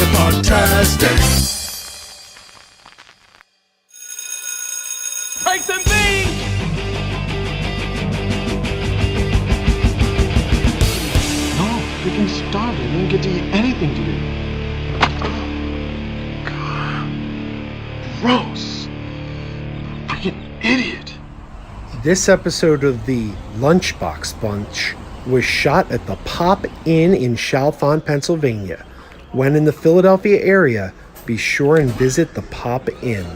of podcasting. Take some beans! No, freaking starved. I didn't get to eat anything today. God. Gross. Freaking idiot. This episode of the Lunchbox Bunch was shot at the Pop Inn in Chalfont, Pennsylvania. When in the Philadelphia area, be sure and visit the Pop Inn.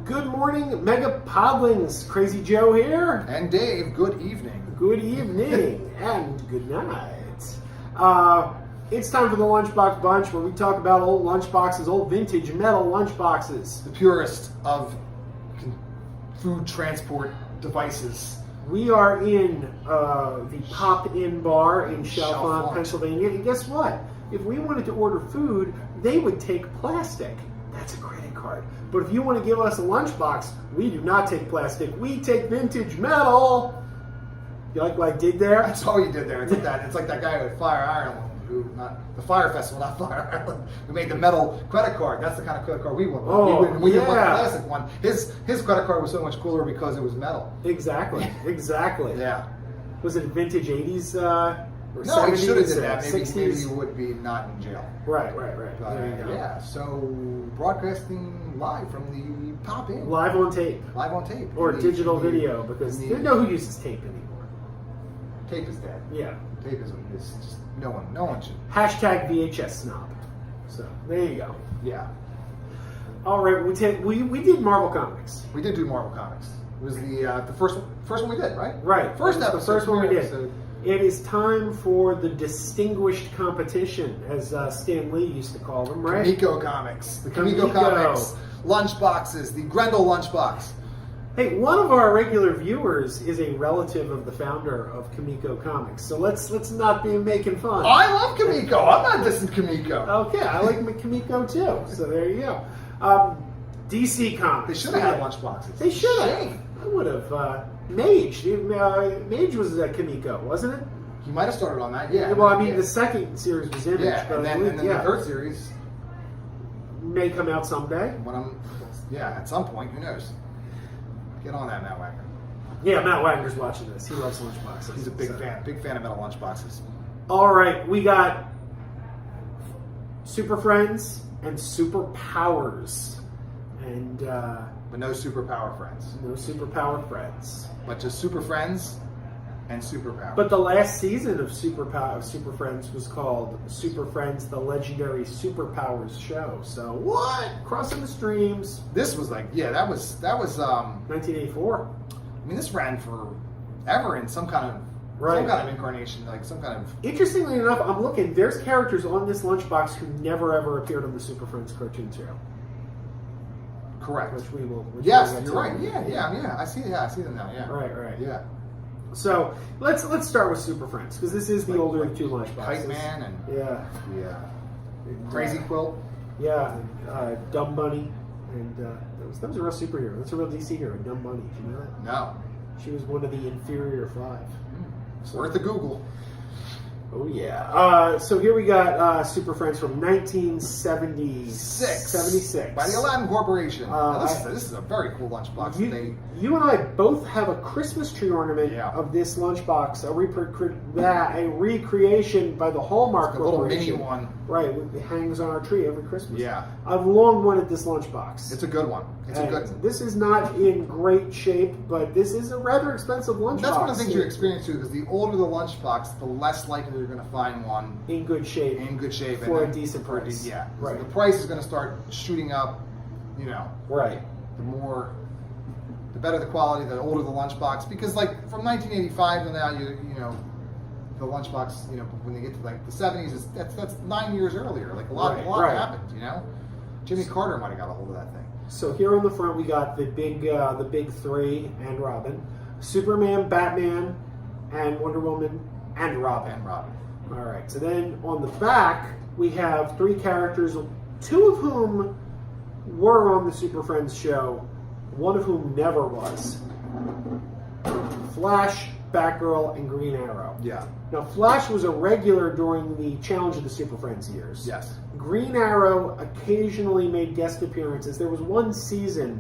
Good morning, Mega Podlings. Crazy Joe here. And Dave, good evening. Good evening and good night. It's time for the Lunchbox Bunch, where we talk about old lunchboxes, old vintage metal lunchboxes. The purest of food transport devices. We are in the Pop Inn bar in Chalfont, Chalfont. Pennsylvania. And guess what? If we wanted to order food, they would take plastic. That's a credit card. But if you want to give us a lunchbox, we do not take plastic. We take vintage metal. You like what I did there? That's all you did there. It's like that guy with Fire Ireland, the Fire Festival, not Fire Ireland, who made the metal credit card. That's the kind of credit card we want. Oh, we didn't want the yeah. plastic one. His credit card was so much cooler because it was metal. Exactly. Yeah. Was it vintage 80s or No, 70s? he should have did that. 60s? Maybe you would be not in jail. Right. But, There you go. yeah, so broadcasting live from the Pop Inn. Live on tape. Live on tape. Or In the- digital in the- video, because in you the- know who uses tape anymore. Tape is dead. Yeah. Tape is just no one should. Hashtag VHS snob. So there you go. Yeah. All right, we did Marvel Comics. We did do Marvel Comics. It was the first one we did, right? Right. First That was episode. the first one we did. Episode. It is time for the distinguished competition, as Stan Lee used to call them, right? Kamiko Comics. The Kamiko Kamiko. Comics. Lunchboxes. The Grendel Lunchbox. Hey, one of our regular viewers is a relative of the founder of Kamiko Comics, so let's not be making fun. I love Kamiko. I'm not dissing Kamiko. Okay, I like Kamiko too. So there you go. DC Comics. They should have had lunchboxes. They should have. Shame. I would have. Mage. Mage was Kamiko, wasn't it? He might have started on that. Yeah. Well, I mean, yeah. the second series was Image, Yeah, but and then the third series. may come out someday. At some point, who knows? Get on that, Matt Wagner. Yeah, Matt Wagner's watching this. He loves lunchboxes. He's a big fan of metal lunchboxes. All right, we got Super Friends and Super Powers, and But no superpower friends. no Superpower Friends. But just super friends and superpower. But the last season of Super Friends was called Super Friends: The Legendary Superpowers Show. So what? Crossing the streams. This was that was 1984. I mean, this ran forever in some kind of incarnation, like some kind of. Interestingly enough, I'm looking. There's characters on this lunchbox who never ever appeared on the Super Friends cartoon show. Correct. Which we will. Yes, you're right. Yeah. I see them now. Yeah. Right. Yeah. So let's start with Super Friends, because this is the older of the two lunchboxes. Kite Man and Yeah. Crazy Quilt. Yeah. Dumb Bunny, and that was a real superhero. That's a real DC hero. Dumb Bunny. Do you know that? No. She was one of the inferior five. It's worth a Google. Oh yeah. So here we got Super Friends from 1976. By the Aladdin Corporation. Now, this is a very cool lunchbox. You and I both have a Christmas tree ornament of this lunchbox, a recreation by the Hallmark a little Corporation. mini one. Right, it hangs on our tree every Christmas. Yeah. I've long wanted this lunchbox. It's a good one. It's a good one. This is not in great shape, but this is a rather expensive lunchbox. That's one of the things you experience too, because the older the lunchbox, the less likely you're going to find one in good shape. For a decent price. Yeah. Right. The price is going to start shooting up, you know. Right. The better the quality, the older the lunchbox. Because like from 1985 to now, you know, the lunchbox, you know, when they get to like the 70s, that's 9 years earlier. Like a lot happened, you know. Jimmy Carter might have got a hold of that thing. So here on the front, we got the big three and Robin, Superman, Batman, and Wonder Woman and Robin. All right. So then on the back, we have three characters, two of whom were on the Super Friends show, one of whom never was. Flash, Batgirl, and Green Arrow. Yeah. Now, Flash was a regular during the Challenge of the Super Friends years. Yes. Green Arrow occasionally made guest appearances. There was one season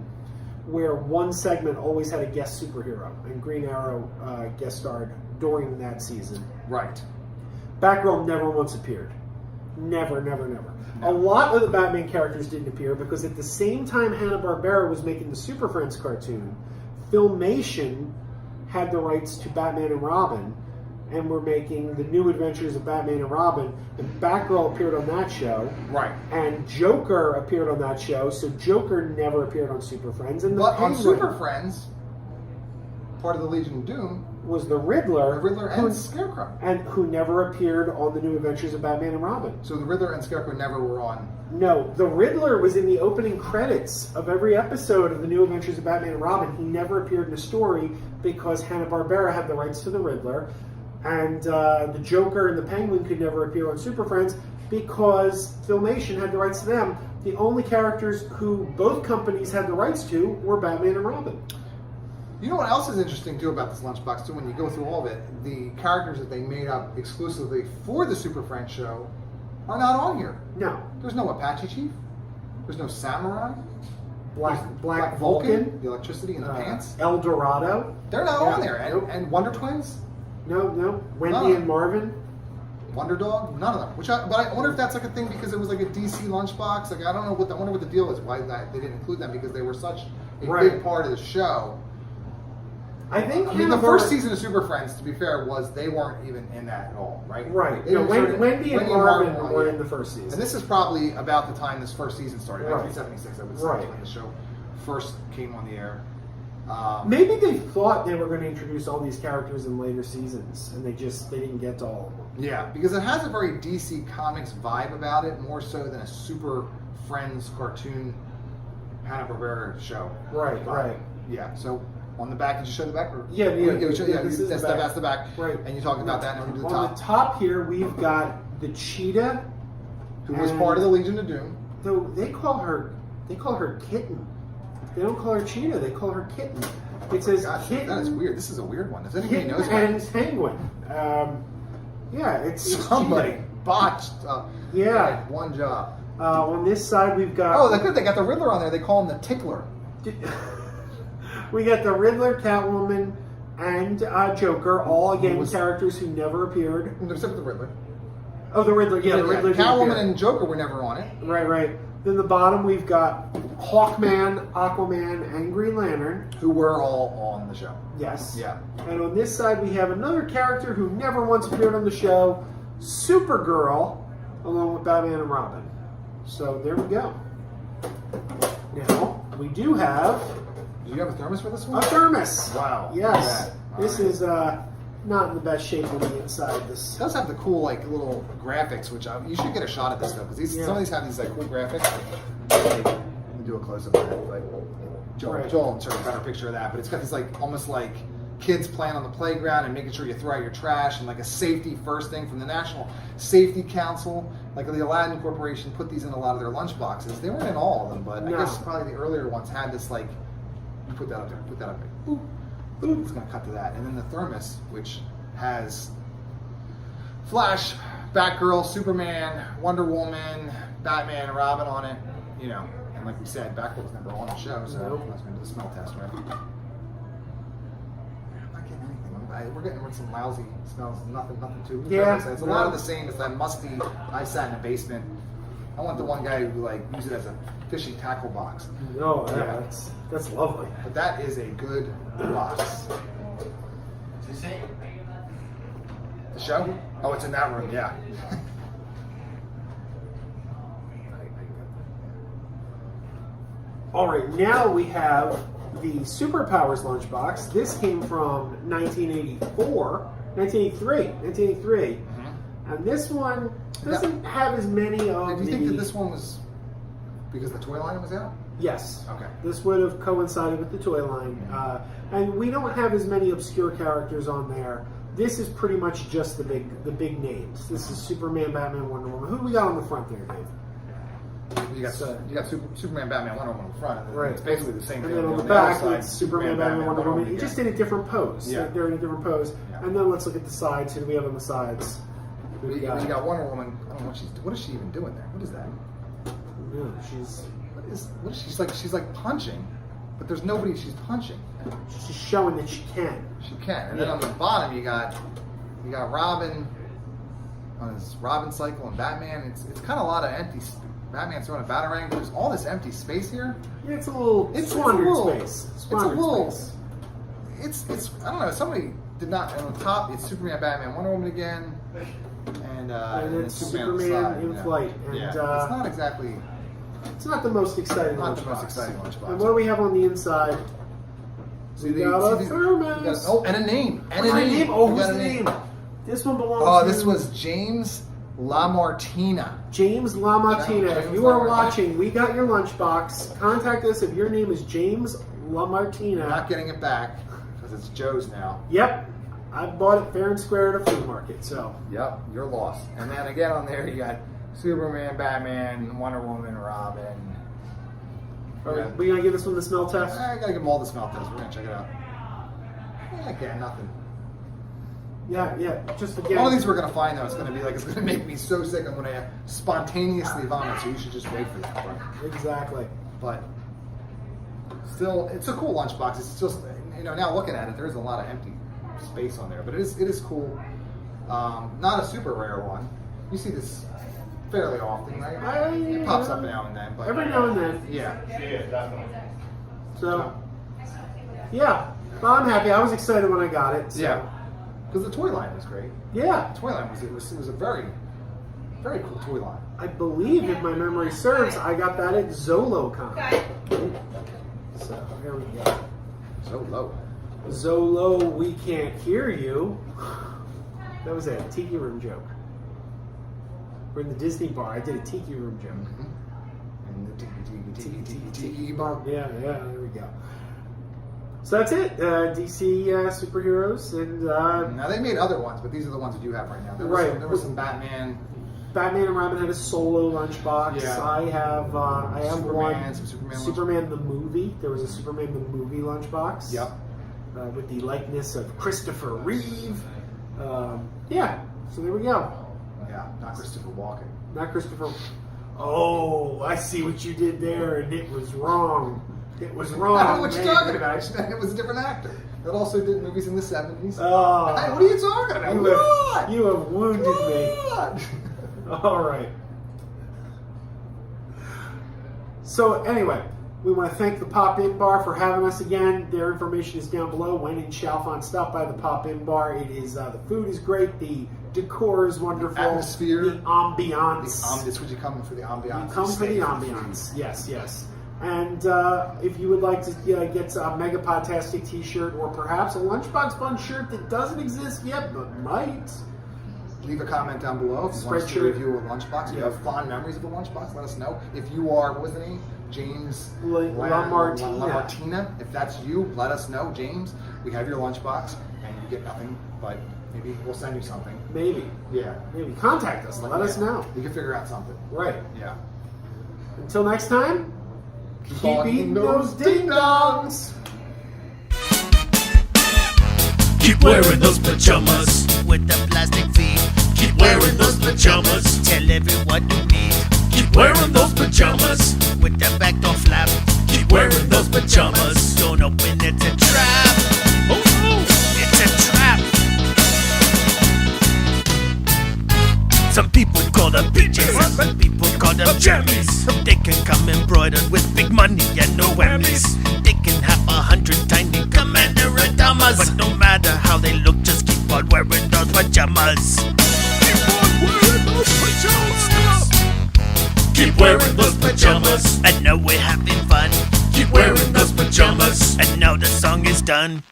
where one segment always had a guest superhero, and Green Arrow guest starred during that season. Right. Batgirl never once appeared. Never. No. A lot of the Batman characters didn't appear because at the same time Hanna-Barbera was making the Super Friends cartoon, Filmation had the rights to Batman and Robin, and were making the New Adventures of Batman and Robin, and Batgirl appeared on that show. Right. And Joker appeared on that show, so Joker never appeared on Super Friends. And But on Super Friends, part of the Legion of Doom was the Riddler. And Scarecrow. And who never appeared on the New Adventures of Batman and Robin. So the Riddler and Scarecrow never were on. No, the Riddler was in the opening credits of every episode of the New Adventures of Batman and Robin. He never appeared in a story because Hanna-Barbera had the rights to the Riddler. And the Joker and the Penguin could never appear on Super Friends because Filmation had the rights to them. The only characters who both companies had the rights to were Batman and Robin. You know what else is interesting too about this lunchbox too? When you go through all of it, the characters that they made up exclusively for the Super Friends show are not on here. No. There's no Apache Chief. There's no Samurai. Black Vulcan. The electricity in the pants. El Dorado. They're not on there. And Wonder Twins. No. Wendy and Marvin. Wonder Dog. None of them. But I wonder if that's like a thing because it was like a DC lunchbox. Like I don't know I wonder what the deal is. Why they didn't include them because they were such a big part of the show. I think the first season of Super Friends, to be fair, they weren't even in that at all, right? Right. Wendy and Marvin were in the first season. And this is probably about the time this first season started, 1976, I would say, when the show first came on the air. Maybe they thought they were going to introduce all these characters in later seasons, and they didn't get to all of them. Yeah, because it has a very DC Comics vibe about it, more so than a Super Friends cartoon Hanna-Barbera show. Right. Yeah, so on the back, did you show the back? Yeah, that's the back. Right. And you talk about that and the top. On the top here, we've got the cheetah, who was part of the Legion of Doom. Though they call her Kitten. They don't call her cheetah. They call her Kitten. It says Kitten. That is weird. This is a weird one. Does anybody know about and Penguin. It's somebody botched. Yeah. One job. On this side, we've got. Oh, that's good. They got the Riddler on there. They call him the Tickler. We got the Riddler, Catwoman, and Joker, all again characters who never appeared. Except for the Riddler. Oh, the Riddler, yeah, the Riddler. Catwoman and Joker were never on it. Right. Then the bottom, we've got Hawkman, Aquaman, and Green Lantern. Who were all on the show. Yes. Yeah. And on this side, we have another character who never once appeared on the show, Supergirl, along with Batman and Robin. So there we go. Now, we do have... Do you have a thermos for this one? A thermos. Wow. Yes. This is not in the best shape on the inside. This it does have the cool little graphics, which you should get a shot at this though, because some of these have these cool graphics. Let me do a close up of it. Joel will insert a better picture of that, but it's got these almost like kids playing on the playground and making sure you throw out your trash and a safety first thing from the National Safety Council. Like the Aladdin Corporation put these in a lot of their lunch boxes. They weren't in all of them, but I guess probably the earlier ones had this you put that up there. Boop. Boop. It's going to cut to that. And then the thermos, which has Flash, Batgirl, Superman, Wonder Woman, Batman, and Robin on it. And like we said, Batgirl was never on the show, so I was going to do the smell test, right? I'm not getting anything. We're getting some lousy smells. Nothing too. Yeah. It's a lot of the same. It's that musty. I sat in a basement. I want the one guy who used it as a fishing tackle box. Oh, yeah. That's lovely. But that is a good box. The show? Oh, it's in that room. Yeah. All right, now we have the Superpowers lunchbox. This came from 1983. And this one doesn't have as many of Do you think that this one was because the toy line was out? Yes. Okay. This would have coincided with the toy line. And we don't have as many obscure characters on there. This is pretty much just the big names. This is Superman, Batman, Wonder Woman. Who do we got on the front there, Dave? You got Superman, Batman, Wonder Woman on the front, and Right. it's basically the same And thing. then on the other back, side, it's Superman, Batman, Wonder Woman. It just in a different pose. Yeah. They're in a different pose. Yeah. And then let's look at the sides. Who do we have on the sides? You got Wonder Woman. I don't know what is she even doing there? What is that? Yeah, she's What is she's like punching, but there's nobody she's punching. she's showing that she can. She can. And then on the bottom you got Robin on his Robin cycle and Batman. It's kind of a lot of empty. Batman's throwing a batarang. There's all this empty space here. Yeah, it's a little squandered space. It's I don't know. Somebody did not on the top. It's Superman, Batman, Wonder Woman again, and it's Superman on the Superman side, in flight. And it's not exactly. It's not the most exciting Not lunchbox. the most exciting lunchbox. And what do we have on the inside? See, We got a thermos. and a name. And We a got a name. Oh, We who's got the a name? This one belongs to... Oh, this was James LaMartina. James LaMartina. If James you are LaMartina. watching, we got your lunchbox. Contact us if your name is James LaMartina. We're not getting it back because it's Joe's now. Yep. I bought it fair and square at a flea market, so... Yep, you're lost. And then again on there you got Superman, Batman, Wonder Woman, Robin. Are we going to give this one the smell test? I gotta give them all the smell test. We're gonna check it out. Okay, nothing. Yeah, just again... All of these we're gonna find though, it's gonna make me so sick. I'm gonna spontaneously vomit. So you should just wait for that part. Exactly. But still, it's a cool lunchbox. It's just now looking at it, there's a lot of empty space on there, but it is cool. Not a super rare one. You see this fairly often, right? It pops up now and then, but Every now and then. yeah. So, yeah. Well, I'm happy. I was excited when I got it. So. Yeah. Because the toy line was great. Yeah. The toy line was a very, very cool toy line. I believe, if my memory serves, I got that at ZoloCon. So, here we go. So low. Zolo, we can't hear you. That was a Tiki Room joke. We're in the Disney bar. I did a Tiki Room joke. And the tiki bar. Yeah, there we go. So that's it. DC superheroes, and Now they made other ones, but these are the ones that you have right now. There was some Batman. Batman and Robin had a solo lunchbox. Yeah. I have Superman, some Superman the movie. There was a Superman the movie lunchbox. Yep. With the likeness of Christopher Reeve. Yeah. So there we go. Yeah, not Christopher Walken. Not Christopher. Oh, I see what you did there, and it was wrong. It was wrong. I don't know what you're man. talking about. It was a different actor that also did movies in the 70s. Oh, Hey, what are you talking about? you have wounded me. What? All right. So anyway, we want to thank the Pop-In Bar for having us again. Their information is down below. When in Chalfont, stop by the Pop-In Bar. It is the food is great. The decor is wonderful. Atmosphere. The ambiance. That's what you come for the ambiance. You come for the ambiance. Yes. And if you would like to get a Mega Podtastic t-shirt or perhaps a Lunchbox Fun shirt that doesn't exist yet but might. Leave a comment down below if you want us to review a lunchbox. If you have fond memories of a lunchbox, let us know. If you are, what was the name? James LaMartina. If that's you, let us know. James, we have your lunchbox and you get nothing, but maybe we'll send you something. Maybe. Yeah. Maybe. Contact us. Let us know. We can figure out something. Right. Yeah. Until next time, keep eating those ding-dongs. Keep wearing those pajamas with the plastic feet. Keep wearing those pajamas. Tell everyone you meet. Keep wearing those pajamas with the back door flap. Keep wearing those pajamas. Don't open, it's a trap. Oh no, it's a trap. Some people call them PJs, some people call them jammies. They can come embroidered with big money and no whammies. They can have 100 tiny commander Adamas, but no matter how they look, just keep on wearing those pajamas. Keep wearing those pajamas. And now we're having fun. Keep wearing those pajamas. And now the song is done.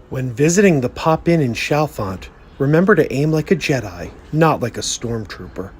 When visiting the Pop Inn in Chalfont, remember to aim like a Jedi, not like a stormtrooper.